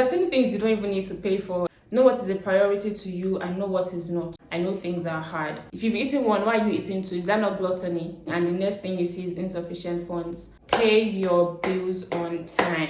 There are certain things you don't even need to pay for. Know what is a priority to you and know what is not. I know things are hard. If you've eaten one, why are you eating two? Is that not gluttony? And the next thing you see is insufficient funds. Pay your bills on time.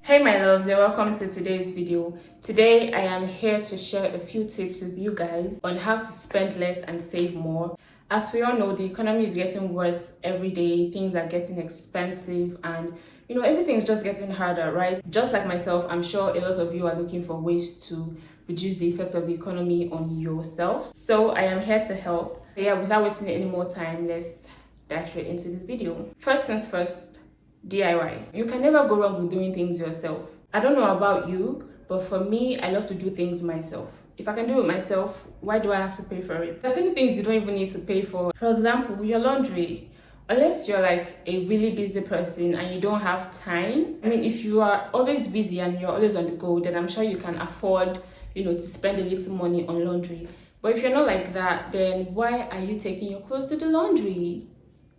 Hey my loves, and welcome to today's video. Today I am here to share a few tips with you guys on how to spend less and save more. As we all know, the economy is getting worse every day. Things are getting expensive and everything is just getting harder, right? Just like myself, I'm sure a lot of you are looking for ways to reduce the effect of the economy on yourself. So I am here to help. Without wasting any more time, let's dive straight into this video. First things first, DIY. You can never go wrong with doing things yourself. I don't know about you, but for me, I love to do things myself. If I can do it myself, why do I have to pay for it? There's certain things you don't even need to pay for. For example, your laundry. Unless you're like a really busy person and you don't have time. If you are always busy and you're always on the go, then I'm sure you can afford, to spend a little money on laundry. But if you're not like that, then why are you taking your clothes to the laundry?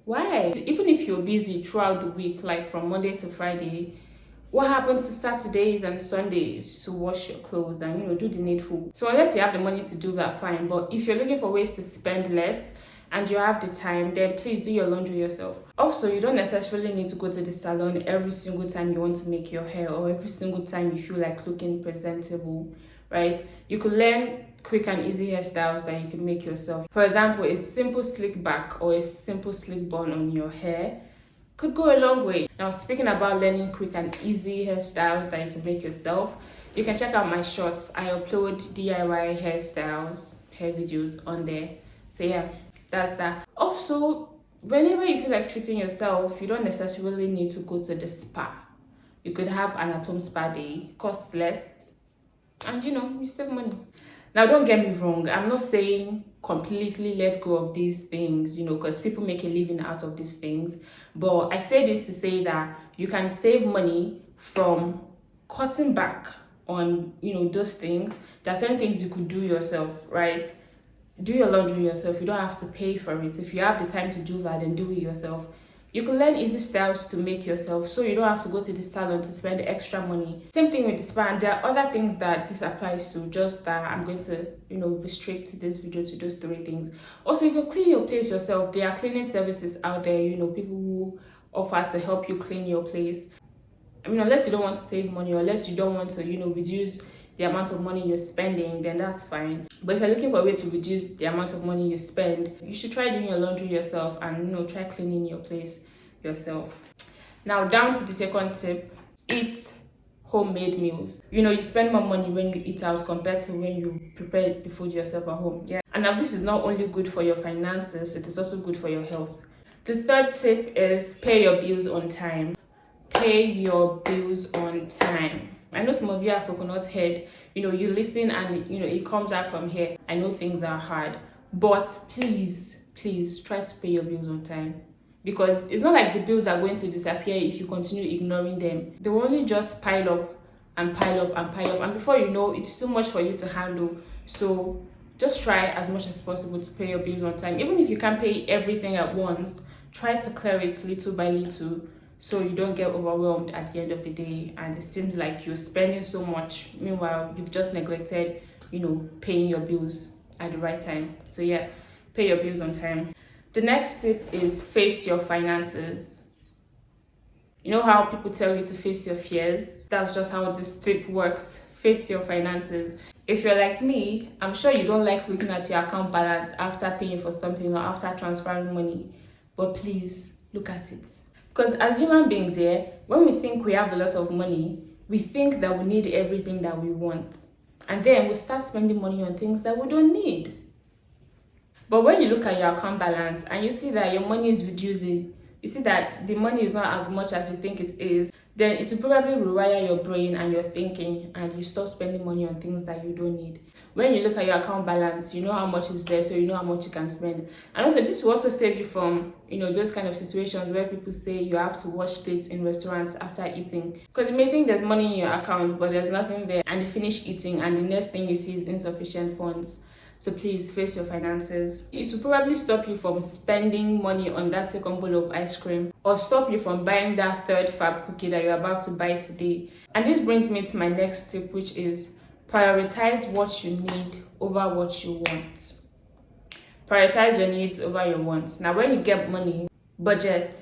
Why? Even if you're busy throughout the week, like from Monday to Friday, what happened to Saturdays and Sundays to wash your clothes and do the needful? So unless you have the money to do that, fine. But if you're looking for ways to spend less and you have the time, then please do your laundry yourself. Also, you don't necessarily need to go to the salon every single time you want to make your hair or every single time you feel like looking presentable, right? You could learn quick and easy hairstyles that you can make yourself. For example, a simple slick back or a simple slick bun on your hair could go a long way. Now, speaking about learning quick and easy hairstyles that you can make yourself, you can check out my shorts. I upload DIY hairstyles, hair videos on there. So yeah, that's that. Also, whenever you feel like treating yourself, you don't necessarily need to go to the spa. You could have an at-home spa day, costs less, and you save money. Now, don't get me wrong, I'm not saying completely let go of these things, because people make a living out of these things. But I say this to say that you can save money from cutting back on, those things. There are certain things you could do yourself, right? Do your laundry yourself. You don't have to pay for it. If you have the time to do that, then do it yourself. You can learn easy styles to make yourself, so you don't have to go to the salon to spend extra money. Same thing with the spa. And there are other things that this applies to, just that I'm going to, restrict this video to those 3 things. Also, you can clean your place yourself. There are cleaning services out there, people who offer to help you clean your place. Unless you don't want to save money or unless you don't want to, reduce the amount of money you're spending, then that's fine. But if you're looking for a way to reduce the amount of money you spend, you should try doing your laundry yourself and try cleaning your place yourself. Now, down to the second tip: eat homemade meals. You spend more money when you eat out compared to when you prepare the food yourself at home. Yeah. And now this is not only good for your finances, it is also good for your health. The third tip is pay your bills on time. Pay your bills on time. I know some of you have coconut head, you listen and it comes out from here. I know things are hard, but please try to pay your bills on time, because it's not like the bills are going to disappear if you continue ignoring them. They will only just pile up and pile up and pile up, and before you know, it's too much for you to handle. So just try as much as possible to pay your bills on time. Even if you can't pay everything at once, try to clear it little by little, so you don't get overwhelmed at the end of the day and it seems like you're spending so much. Meanwhile, you've just neglected, paying your bills at the right time. So yeah, pay your bills on time. The next tip is face your finances. You know how people tell you to face your fears? That's just how this tip works. Face your finances. If you're like me, I'm sure you don't like looking at your account balance after paying for something or after transferring money. But please, look at it. Because as human beings here, when we think we have a lot of money, we think that we need everything that we want. And then we start spending money on things that we don't need. But when you look at your account balance and you see that your money is reducing, you see that the money is not as much as you think it is, then it will probably rewire your brain and your thinking, and you stop spending money on things that you don't need. When you look at your account balance, you know how much is there, so you know how much you can spend. And also, this will also save you from, those kind of situations where people say you have to wash plates in restaurants after eating. Because you may think there's money in your account, but there's nothing there, and you finish eating, and the next thing you see is insufficient funds. So please face your finances. It will probably stop you from spending money on that second bowl of ice cream, or stop you from buying that third fab cookie that you're about to buy today. And this brings me to my next tip, which is prioritize what you need over what you want. Prioritize your needs over your wants. Now, when you get money, budget.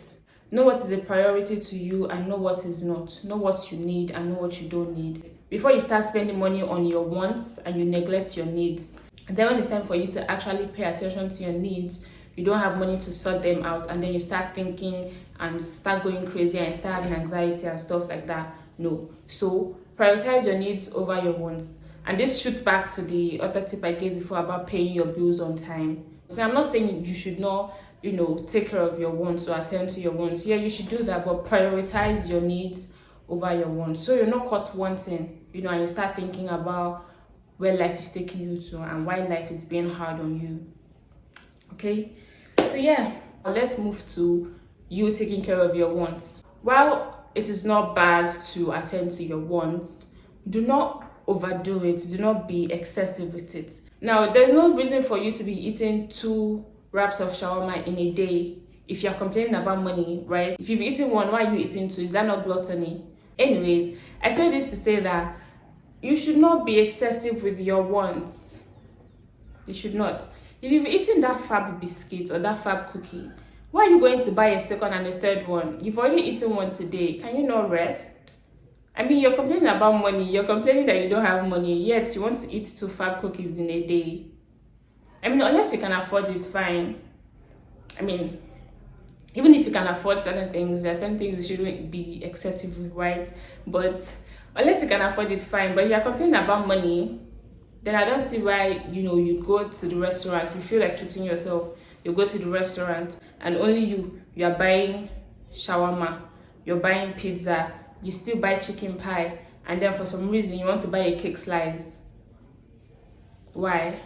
Know what is a priority to you and know what is not. Know what you need and know what you don't need. Before you start spending money on your wants and you neglect your needs. And then when it's time for you to actually pay attention to your needs, you don't have money to sort them out, and then you start thinking and start going crazy and start having anxiety and stuff like that. No. So prioritize your needs over your wants. And this shoots back to the other tip I gave before about paying your bills on time. So I'm not saying you should not, take care of your wants or attend to your wants. Yeah, you should do that, but prioritize your needs over your wants. So you're not caught wanting, and you start thinking about where life is taking you to and why life is being hard on you. Okay? So yeah, let's move to you taking care of your wants. While it is not bad to attend to your wants, do not overdo it. Do not be excessive with it. Now, there's no reason for you to be eating 2 wraps of shawarma in a day if you're complaining about money, right? If you've eaten one, why are you eating 2? Is that not gluttony? Anyways, I say this to say that you should not be excessive with your wants. You should not. If you've eaten that fab biscuit or that fab cookie, why are you going to buy a second and a third one? You've already eaten one today. Can you not rest? I mean, you're complaining about money. You're complaining that you don't have money, yet you want to eat 2 fab cookies in a day. I mean, unless you can afford it, fine. I mean, even if you can afford certain things, there are certain things you shouldn't be excessive with, right? But unless you can afford it, fine. But if you're complaining about money, then I don't see why, you go to the restaurant, you feel like treating yourself, you go to the restaurant, and only you are buying shawarma, you're buying pizza, you still buy chicken pie, and then for some reason you want to buy a cake slice. Why?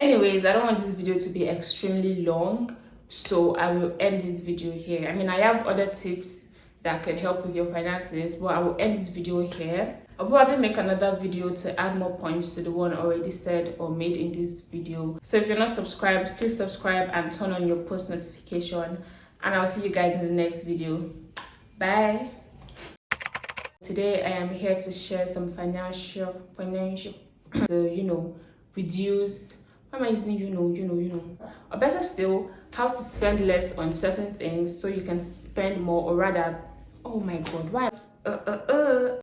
Anyways, I don't want this video to be extremely long, so I will end this video here. I mean, I have other tips that can help with your finances, but I will end this video here. I'll probably make another video to add more points to the one already said or made in this video. So if you're not subscribed, please subscribe and turn on your post notification, and I'll see you guys in the next video. Bye. Today I am here to share some financial reduce, why am I using or better still, how to spend less on certain things so you can spend more, or rather, oh my god, why